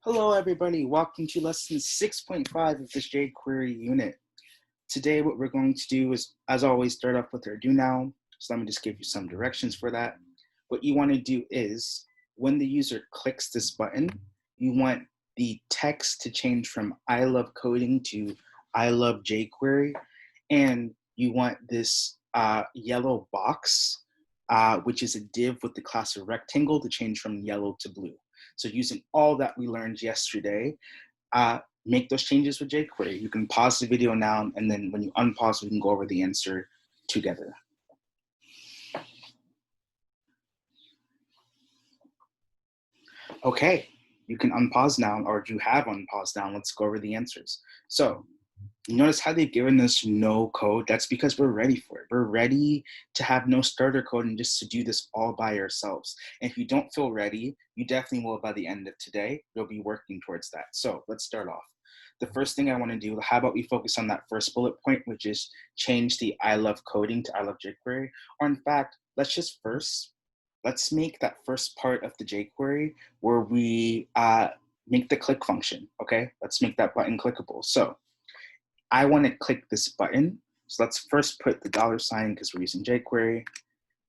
Hello everybody, welcome to lesson 6.5 of this jQuery unit. Today what we're going to do is, as always, start off with our do now. So let me just give you some directions for that. What you want to do is, when the user clicks this button, you want the text to change from I love coding to I love jQuery, and you want this yellow box, which is a div with the class of rectangle, to change from yellow to blue. So using all that we learned yesterday, make those changes with jQuery. You can pause the video now, and then when you unpause, we can go over the answer together. Okay, you can unpause now, or you have unpaused now. Let's go over the answers. So you notice how they've given us no code? That's because we're ready for it. We're ready to have no starter code and just to do this all by ourselves. And if you don't feel ready, you definitely will by the end of today. You'll be working towards that. So let's start off. The first thing I want to do, how about we focus on that first bullet point, which is change the I love coding to I love jQuery. Or in fact, let's make that first part of the jQuery where we make the click function, okay? Let's make that button clickable. So I want to click this button. So let's first put the $sign because we're using jQuery.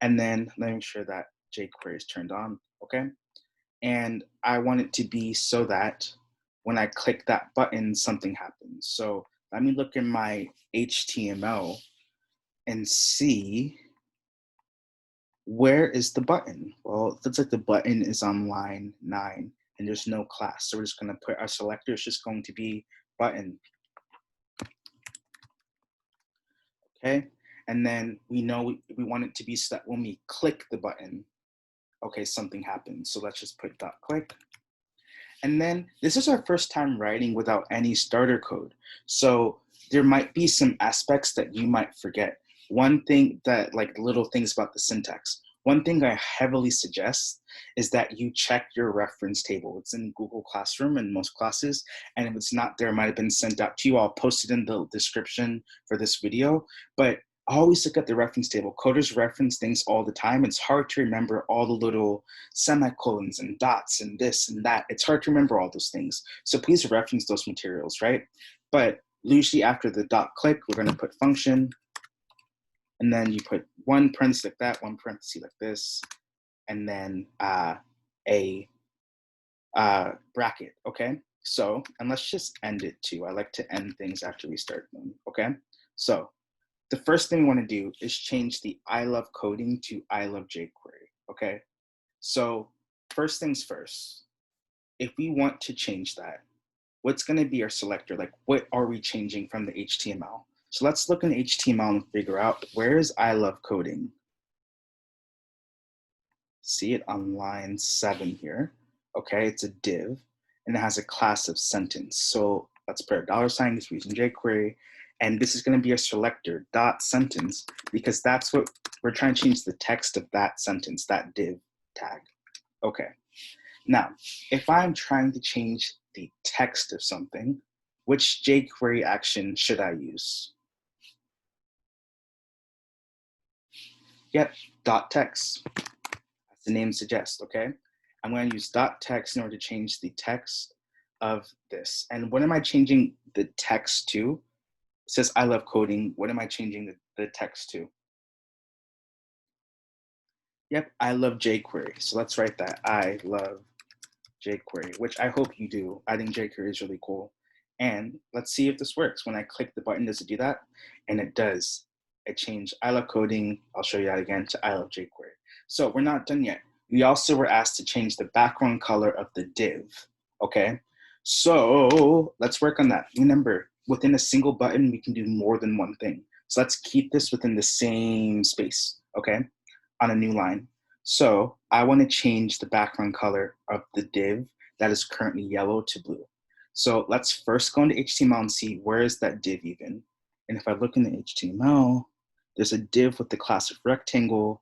And then let me make sure that jQuery is turned on, okay? And I want it to be so that when I click that button, something happens. So let me look in my HTML and see, where is the button? Well, it looks like the button is on line 9 and there's no class. So we're just gonna put our selector is just going to be button. Okay, and then we know we want it to be so that when we click the button, okay, something happens. So let's just put .click. And then this is our first time writing without any starter code. So there might be some aspects that you might forget. One thing that, like, little things about the syntax. One thing I heavily suggest is that you check your reference table. It's in Google Classroom in most classes, and if it's not there, it might have been sent out to you. I'll post it in the description for this video, but always look at the reference table. Coders reference things all the time. It's hard to remember all the little semicolons and dots and this and that. It's hard to remember all those things. So please reference those materials, right? But usually after the .click, we're gonna put function, and then you put one parenthesis like that, one parenthesis like this, and then a bracket, okay? So, and let's just end it too. I like to end things after we start them, okay? So the first thing we want to do is change the I love coding to I love jQuery, okay? So first things first, if we want to change that, what's going to be our selector? Like, what are we changing from the HTML? So let's look in HTML and figure out, where is I love coding? See it on line 7 here. Okay, it's a div and it has a class of sentence. So let's put a $sign because we're using jQuery. And this is going to be a selector .sentence because that's what we're trying to change, the text of that sentence, that div tag. Okay. Now, if I'm trying to change the text of something, which jQuery action should I use? Yep, .text, as the name suggests, okay? I'm going to use .text in order to change the text of this. And what am I changing the text to? It says I love coding. What am I changing the text to? Yep, I love jQuery. So let's write that. I love jQuery, which I hope you do. I think jQuery is really cool. And let's see if this works. When I click the button, does it do that? And it does. It changed I love coding, I'll show you that again, to I love jQuery. So we're not done yet. We also were asked to change the background color of the div, okay? So let's work on that. Remember, within a single button, we can do more than one thing. So let's keep this within the same space, okay? On a new line. So I want to change the background color of the div that is currently yellow to blue. So let's first go into HTML and see, where is that div even? And if I look in the HTML, there's a div with the class of rectangle,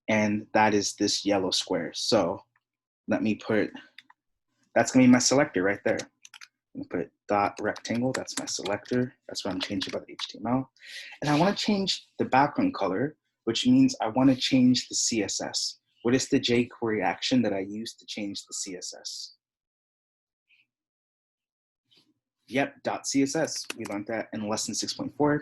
and that is this yellow square. So let me put, that's gonna be my selector right there. I'm gonna put dot rectangle, that's my selector. That's what I'm changing about the HTML. And I wanna change the background color, which means I wanna change the CSS. What is the jQuery action that I use to change the CSS? Yep, .css. We learned that in lesson 6.4.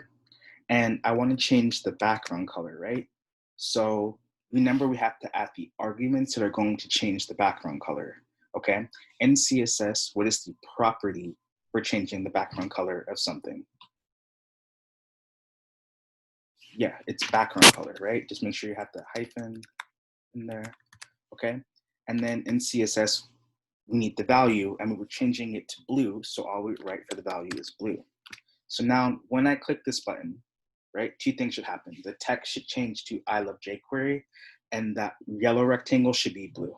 And I want to change the background color, right? So remember, we have to add the arguments that are going to change the background color, okay? In CSS, what is the property for changing the background color of something? Yeah, it's background color, right? Just make sure you have the hyphen in there, okay? And then in CSS, we need the value, and we're changing it to blue, so all we write for the value is blue. So now when I click this button, right, two things should happen. The text should change to I love jQuery, and that yellow rectangle should be blue.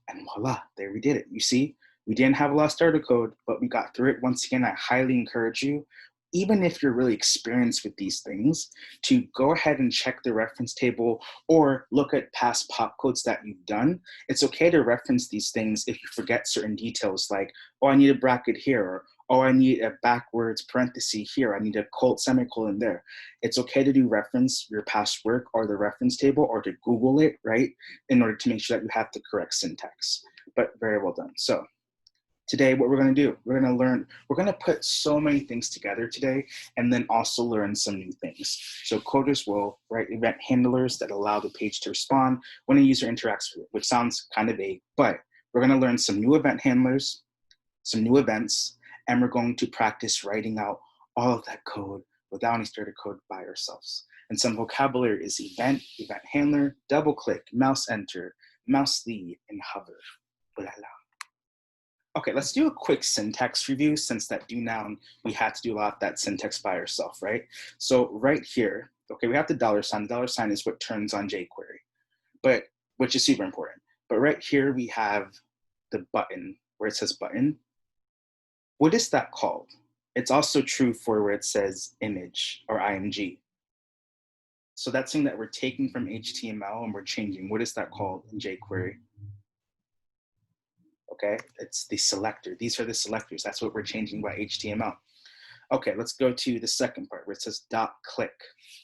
And voila, there we did it. You see, we didn't have a lot of starter code, but we got through it. Once again, I highly encourage you, even if you're really experienced with these things, to go ahead and check the reference table or look at past pop codes that you've done. It's okay to reference these things if you forget certain details like, oh, I need a bracket here, or oh, I need a backwards parenthesis here, I need a semicolon there. It's okay to do reference your past work or the reference table or to Google it, right? In order to make sure that you have the correct syntax. But very well done. So today, what we're going to do, we're going to put so many things together today, and then also learn some new things. So coders will write event handlers that allow the page to respond when a user interacts with it, which sounds kind of vague, but we're going to learn some new event handlers, some new events, and we're going to practice writing out all of that code without any starter code by ourselves. And some vocabulary is event, event handler, double click, mouse enter, mouse lead, and hover. Blah, blah. Okay, let's do a quick syntax review since that do noun, we had to do a lot of that syntax by ourselves, right? So right here, okay, we have the dollar sign. The dollar sign is what turns on jQuery, but which is super important. But right here we have the button where it says button. What is that called? It's also true for where it says image or img. So that's something that we're taking from HTML and we're changing. What is that called in jQuery? Okay, it's the selector. These are the selectors. That's what we're changing by HTML. Okay, let's go to the second part where it says dot click,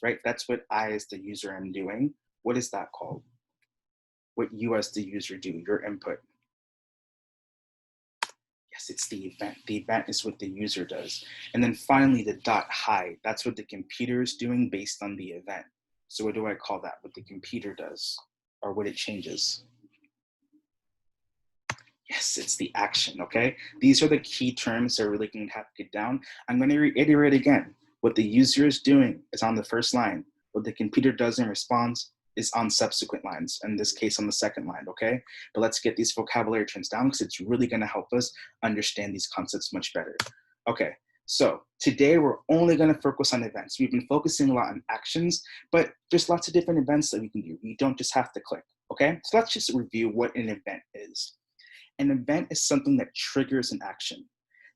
right? That's what I as the user am doing. What is that called? What you as the user do, your input. Yes, it's the event. The event is what the user does. And then finally the dot hide. That's what the computer is doing based on the event. So what do I call that? What the computer does or what it changes? Yes, it's the action, okay? These are the key terms that we're really going to have to get down. I'm going to reiterate again. What the user is doing is on the first line. What the computer does in response is on subsequent lines, in this case on the second line, okay? But let's get these vocabulary terms down because it's really going to help us understand these concepts much better. Okay, so today we're only going to focus on events. We've been focusing a lot on actions, but there's lots of different events that we can do. You don't just have to click, okay? So let's just review what an event is. An event is something that triggers an action.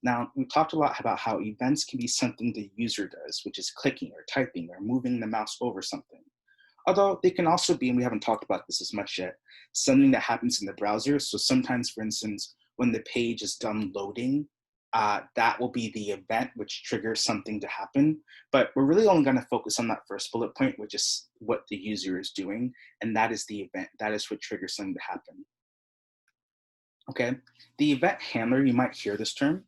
Now, we talked a lot about how events can be something the user does, which is clicking or typing or moving the mouse over something. Although they can also be, and we haven't talked about this as much yet, something that happens in the browser. So sometimes, for instance, when the page is done loading, that will be the event which triggers something to happen. But we're really only going to focus on that first bullet point, which is what the user is doing. And that is the event. That is what triggers something to happen. Okay, the event handler, you might hear this term,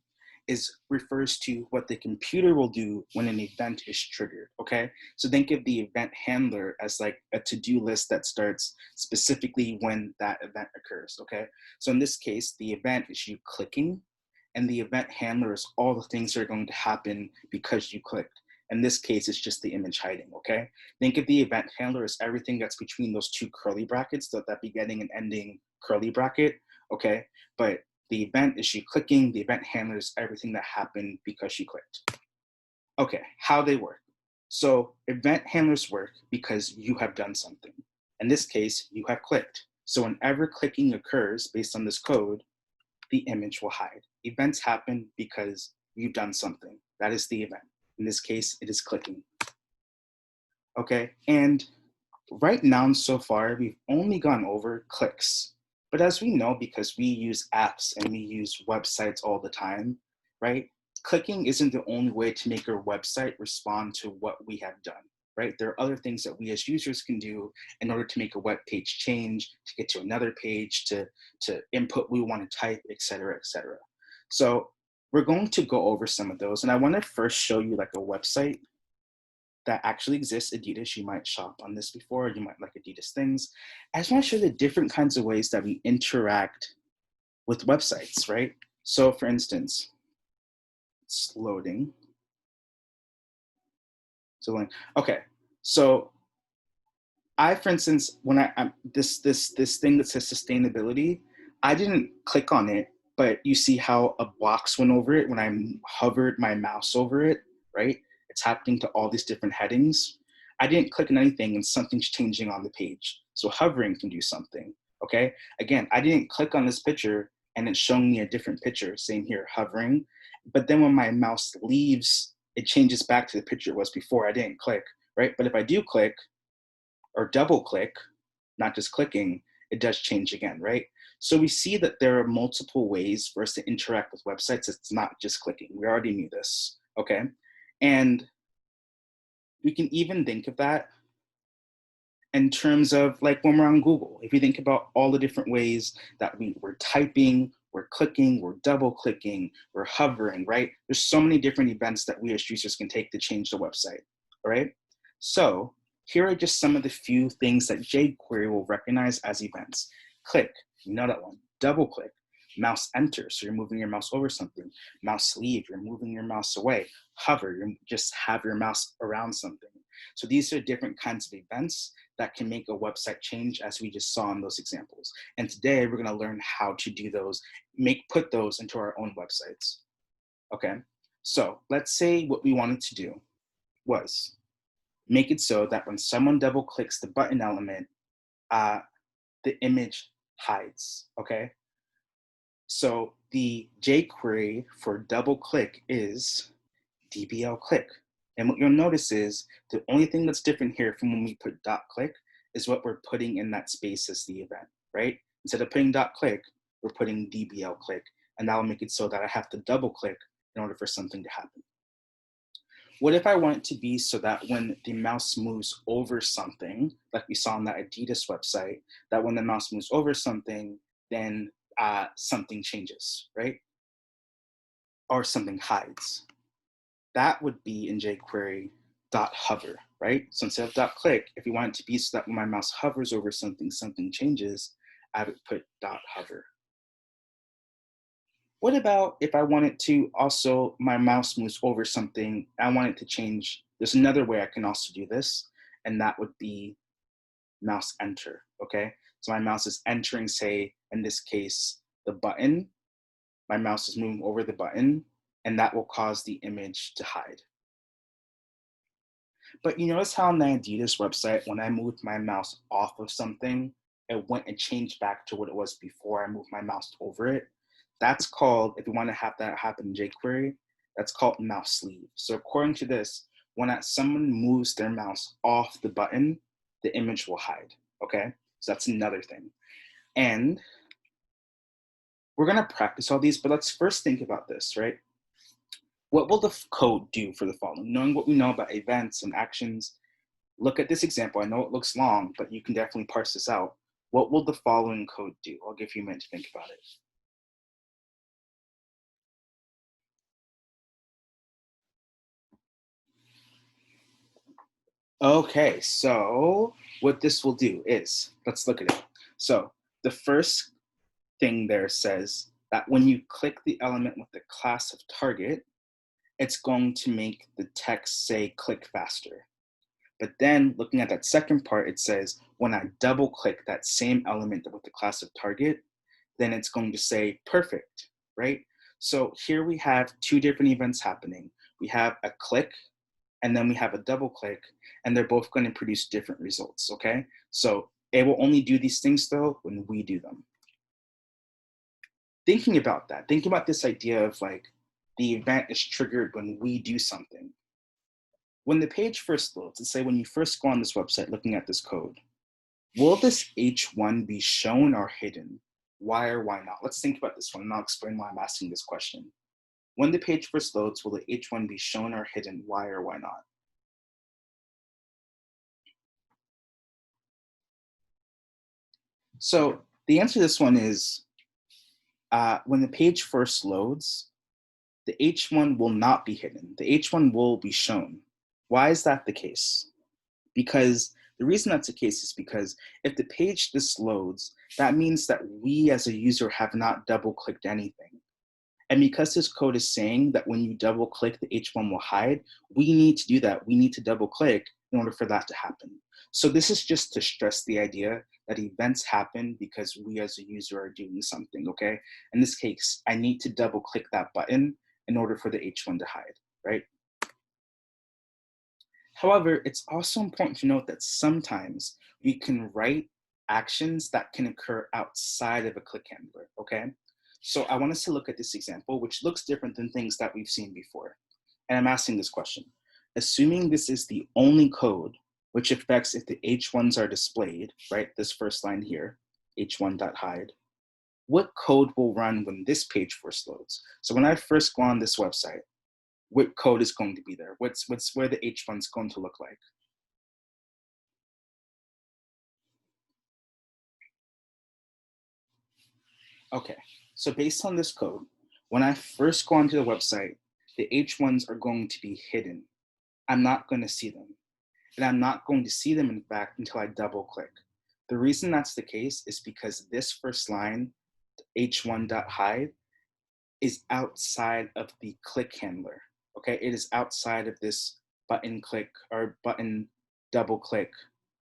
refers to what the computer will do when an event is triggered, okay? So think of the event handler as like a to-do list that starts specifically when that event occurs, okay? So in this case, the event is you clicking, and the event handler is all the things that are going to happen because you clicked. In this case, it's just the image hiding, okay? Think of the event handler as everything that's between those two curly brackets, that beginning and ending curly bracket, okay? But the event is you clicking, the event handler is everything that happened because you clicked. Okay, how they work. So event handlers work because you have done something. In this case, you have clicked. So whenever clicking occurs based on this code, the image will hide. Events happen because you've done something. That is the event. In this case, it is clicking. Okay, and right now so far, we've only gone over clicks. But as we know, because we use apps and we use websites all the time, right? Clicking isn't the only way to make our website respond to what we have done, right? There are other things that we as users can do in order to make a web page change, to get to another page, to input we want to type, et cetera, et cetera. So we're going to go over some of those. And I want to first show you like a website that actually exists, Adidas. You might shop on this before, you might like Adidas things. I just want to show the different kinds of ways that we interact with websites, right? So for instance, it's loading. So okay, so for instance, when this thing that says sustainability, I didn't click on it, but you see how a box went over it when I hovered my mouse over it, right? It's happening to all these different headings. I didn't click on anything and something's changing on the page. So hovering can do something, okay? Again, I didn't click on this picture and it's showing me a different picture, same here, hovering. But then when my mouse leaves, it changes back to the picture it was before. I didn't click, right? But if I do click, or double click, not just clicking, it does change again, right? So we see that there are multiple ways for us to interact with websites. It's not just clicking. We already knew this, okay? And we can even think of that in terms of like when we're on Google. If you think about all the different ways that we're typing, we're clicking, we're double clicking, we're hovering, right? There's so many different events that we as users can take to change the website, all right? So here are just some of the few things that jQuery will recognize as events. Click, you know that one. Double click, mouse enter, so you're moving your mouse over something. Mouse leave, you're moving your mouse away. Hover, you just have your mouse around something. So these are different kinds of events that can make a website change, as we just saw in those examples. And today we're gonna learn how to do those, put those into our own websites, okay? So let's say what we wanted to do was make it so that when someone double clicks the button element, the image hides, okay? So the jQuery for double click is DBL click. And what you'll notice is the only thing that's different here from when we put dot click is what we're putting in that space as the event, right? Instead of putting dot click, we're putting DBL click. And that'll make it so that I have to double click in order for something to happen. What if I want it to be so that when the mouse moves over something, like we saw on that Adidas website, that when the mouse moves over something, then something changes, right? Or something hides. That would be in jQuery .hover, right? So instead of .click, if you want it to be so that when my mouse hovers over something, something changes, I would put .hover. What about if I wanted to also, my mouse moves over something, I want it to change, there's another way I can also do this, and that would be mouse enter, okay? So my mouse is entering, say, in this case, the button, my mouse is moving over the button, and that will cause the image to hide. But you notice how on the Adidas website, when I moved my mouse off of something, it went and changed back to what it was before I moved my mouse over it. That's called, if you want to have that happen in jQuery, that's called mouse leave. So according to this, when someone moves their mouse off the button, the image will hide, okay? So that's another thing. And we're gonna practice all these, but let's first think about this, right? What will the code do for the following? Knowing what we know about events and actions, look at this example. I know it looks long, but you can definitely parse this out. What will the following code do? I'll give you a minute to think about it. Okay, so what this will do is, let's look at it. So the first thing there says that when you click the element with the class of target, it's going to make the text say click faster. But then looking at that second part, it says when I double click that same element with the class of target, then it's going to say perfect, right? So here we have two different events happening. We have a click and then we have a double click, and they're both going to produce different results, okay? So it will only do these things though when we do them. Thinking about that, thinking about this idea of like the event is triggered when we do something. When the page first loads, let's say when you first go on this website looking at this code, will this H1 be shown or hidden? Why or why not? Let's think about this one and I'll explain why I'm asking this question. When the page first loads, will the H1 be shown or hidden? Why or why not? So the answer to this one is when the page first loads, the H1 will not be hidden. The H1 will be shown. Why is that the case? Because the reason that's the case is because if the page this loads, that means that we as a user have not double clicked anything. And because this code is saying that when you double click, the H1 will hide, we need to do that. We need to double click in order for that to happen. So this is just to stress the idea that events happen because we as a user are doing something, okay? In this case, I need to double click that button in order for the H1 to hide, right? However, it's also important to note that sometimes we can write actions that can occur outside of a click handler, okay? So I want us to look at this example, which looks different than things that we've seen before. And I'm asking this question. Assuming this is the only code which affects if the H1s are displayed, right? This first line here, h1.hide, what code will run when this page first loads? So when I first go on this website, what code is going to be there? What's where the H1 is going to look like? Okay, so based on this code, when I first go onto the website, the H1s are going to be hidden. I'm not going to see them. And I'm not going to see them, in fact, until I double click. The reason that's the case is because this first line, h1.hide, is outside of the click handler. Okay, it is outside of this button click or button double click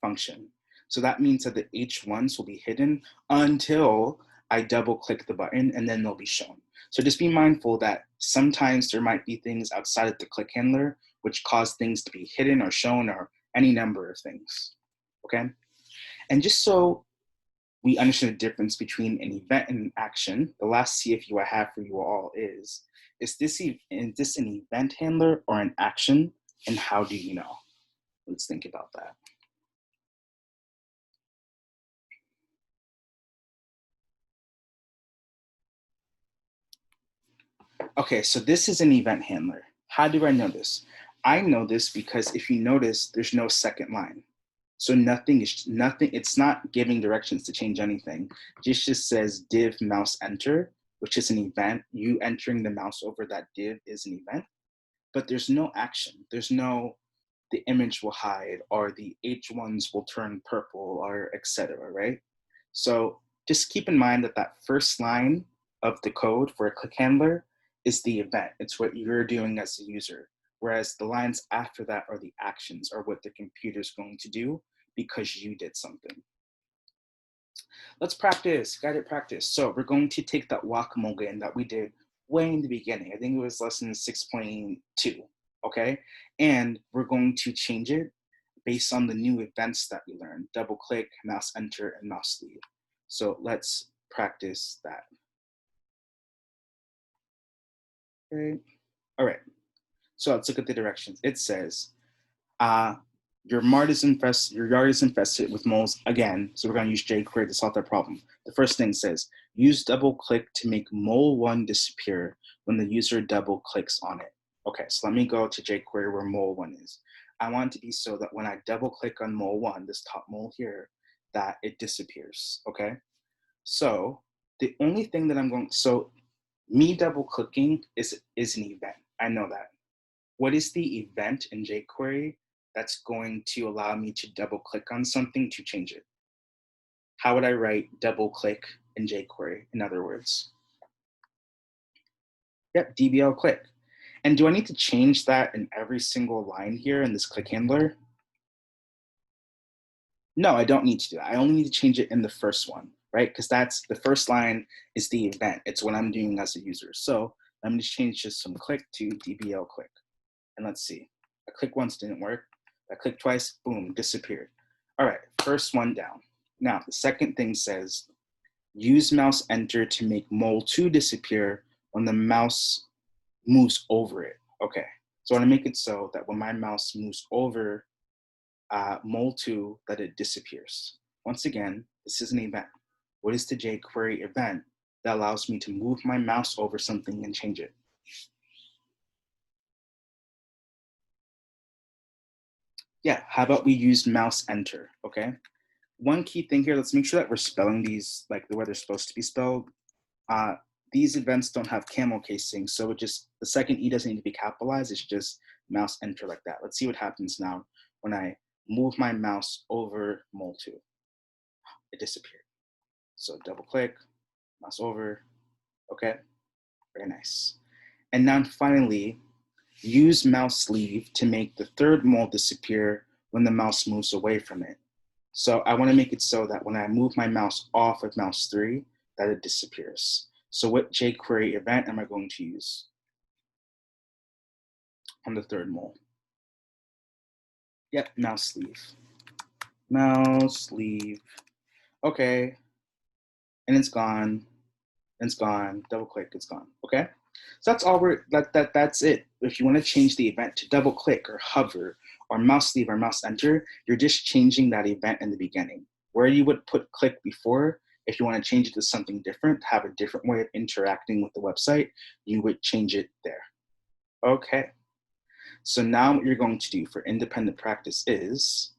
function. So that means that the H1s will be hidden until I double click the button and then they'll be shown. So just be mindful that sometimes there might be things outside of the click handler which cause things to be hidden or shown or any number of things, okay? And just so we understand the difference between an event and an action, the last CFU I have for you all is this an event handler or an action, and how do you know? Let's think about that. Okay, so this is an event handler. How do I know this? I know this because if you notice, there's no second line. So it's not giving directions to change anything. It just says div mouse enter, which is an event. You entering the mouse over that div is an event, but there's no action. There's no, the image will hide or the H1s will turn purple or etc., right? So just keep in mind that that first line of the code for a click handler is the event. It's what you're doing as a user. Whereas the lines after that are the actions or what the computer's going to do because you did something. Let's practice, guided practice. So we're going to take that whack-a-mole game that we did way in the beginning. I think it was lesson 6.2, okay? And we're going to change it based on the new events that we learned: double click, mouse enter, and mouse leave. So let's practice that. Okay. All right. So let's look at the directions. It says, your yard is infested with moles again. So we're going to use jQuery to solve that problem. The first thing says, use double click to make mole 1 disappear when the user double clicks on it. Okay, so let me go to jQuery where mole 1 is. I want it to be so that when I double click on mole 1, this top mole here, that it disappears, okay? So the only thing that so me double clicking is an event. I know that. What is the event in jQuery that's going to allow me to double click on something to change it? How would I write double click in jQuery, in other words? Yep, DBL click. And do I need to change that in every single line here in this click handler? No, I don't need to do that. I only need to change it in the first one, right? Because that's the first line is the event. It's what I'm doing as a user. So I'm going to change just from click to DBL click. And let's see. I clicked once, didn't work. I clicked twice, boom, disappeared. All right, first one down. Now, the second thing says, use mouse enter to make mole 2 disappear when the mouse moves over it. Okay, so I want to make it so that when my mouse moves over mole 2, that it disappears. Once again, this is an event. What is the jQuery event that allows me to move my mouse over something and change it? Yeah, how about we use mouse enter, okay? One key thing here, let's make sure that we're spelling these like the way they're supposed to be spelled. these events don't have camel casing, so it just, the second E doesn't need to be capitalized, it's just mouse enter like that. Let's see what happens now when I move my mouse over mol2. It disappeared. So double click, mouse over, okay, very nice. And now finally, use mouse sleeve to make the third mol disappear when the mouse moves away from it. So I want to make it so that when I move my mouse off of mouse 3, that it disappears. So what jQuery event am I going to use on the third mol? Yep, mouse sleeve. Mouse sleeve. Okay. And it's gone. And it's gone. Double click, it's gone. Okay. So that's all that's it. If you want to change the event to double click or hover or mouse sleeve or mouse enter, you're just changing that event in the beginning. Where you would put click before, if you want to change it to something different, have a different way of interacting with the website, you would change it there. Okay. So now what you're going to do for independent practice is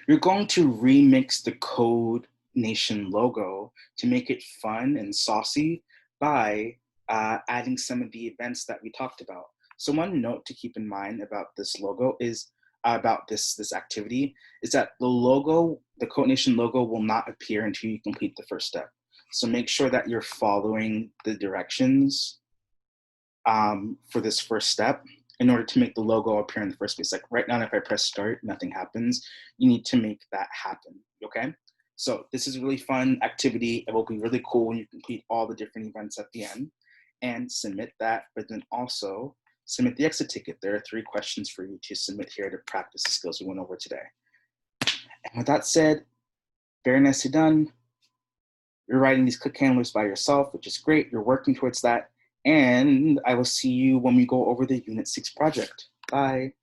you're going to remix the Code Nation logo to make it fun and saucy by adding some of the events that we talked about. So one note to keep in mind about this logo is about this activity is that the logo, the Code Nation logo, will not appear until you complete the first step. So make sure that you're following the directions for this first step in order to make the logo appear in the first place. Like right now, if I press start, nothing happens. You need to make that happen, okay? So this is a really fun activity. It will be really cool when you complete all the different events at the end and submit that, but then also submit the exit ticket. There are 3 questions for you to submit here to practice the skills we went over today. And with that said, very nicely done. You're writing these click handlers by yourself, which is great. You're working towards that. And I will see you when we go over the Unit 6 project. Bye.